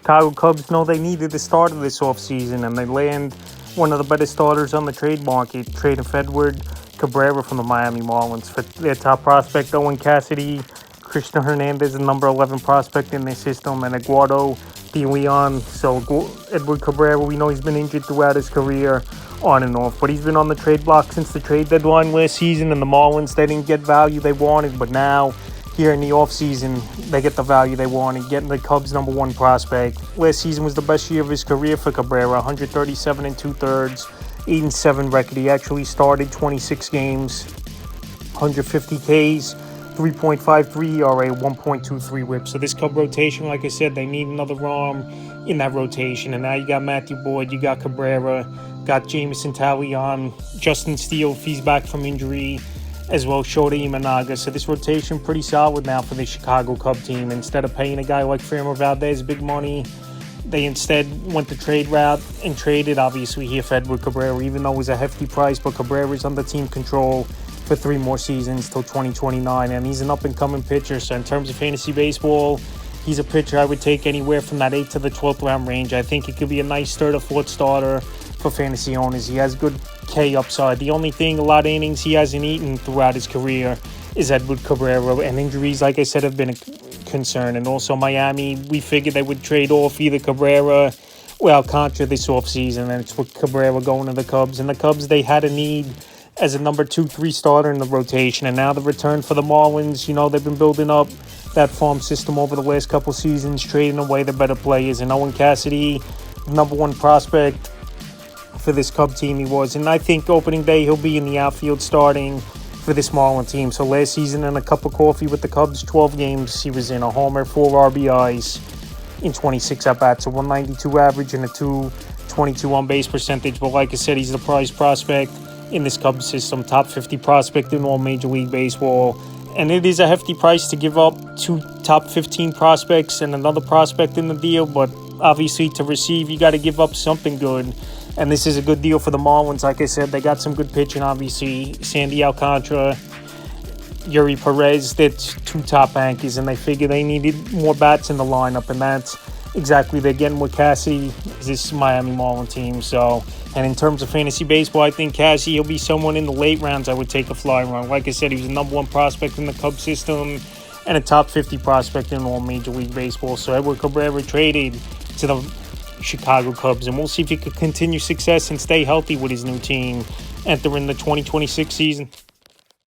Chicago Cubs know they needed the starter this offseason, and they land one of the better starters on the trade market, trading for Edward Cabrera from the Miami Marlins for their top prospect, Owen Cassidy, Christian Hernandez, the number 11 prospect in their system, and Eduardo De Leon. So Edward Cabrera, we know he's been injured throughout his career, on and off, but he's been on the trade block since the trade deadline last season, and the Marlins, they didn't get value they wanted, but now here in the offseason, they get the value they wanted, getting the Cubs' number 1 prospect. Last season was the best year of his career for Cabrera, 137 2/3, 8-7 record. He actually started 26 games, 150 Ks, 3.53 ERA, 1.23 whip. So this Cub rotation, like I said, they need another arm in that rotation. And now you got Matthew Boyd, you got Cabrera, got Jameson Taillon, Justin Steele if he's back from injury, as well as Shota Imanaga. So this rotation pretty solid now for the Chicago Cub team. Instead of paying a guy like Framber Valdez big money, they instead went the trade route and traded, obviously, here for Edward Cabrera, even though it was a hefty price. But Cabrera is under team control for 3 more seasons till 2029, and he's an up-and-coming pitcher. So in terms of fantasy baseball, he's a pitcher I would take anywhere from that 8th to the 12th round range. I think it could be a nice 3rd or 4th starter for fantasy owners. He has good K upside. The only thing, a lot of innings he hasn't eaten throughout his career is Edward Cabrera, and injuries, like I said, have been a concern. And also Miami, we figured they would trade off either Cabrera or Alcantara this offseason, and it's with Cabrera going to the Cubs. And the Cubs, they had a need as a number 2-3 starter in the rotation, and now the return for the Marlins, you know, they've been building up that farm system over the last couple seasons, trading away the better players. And Owen Cassidy, number 1 prospect for this Cub team, he was. And I think opening day he'll be in the outfield starting for this Marlin team. So last season, in a cup of coffee with the Cubs, 12 games he was in, a homer, 4 RBIs in 26 at-bats, a 192 average and a 222 on-base percentage. But like I said, he's the prize prospect in this Cubs system, top 50 prospect in all Major League Baseball. And it is a hefty price to give up 2 top 15 prospects and another prospect in the deal, but obviously to receive, you got to give up something good. And this is a good deal for the Marlins. Like I said, they got some good pitching, obviously. Sandy Alcantara, Yuri Perez, they're 2 top Yankees, and they figure they needed more bats in the lineup, and that's exactly they're getting with Cassie, this Miami Marlin team. So, and in terms of fantasy baseball, I think Cassie, he'll be someone in the late rounds I would take a flyer on. Like I said, he was the number 1 prospect in the Cubs system and a top 50 prospect in all Major League Baseball. So Edward Cabrera traded to the Chicago Cubs, and we'll see if he could continue success and stay healthy with his new team entering the 2026 season.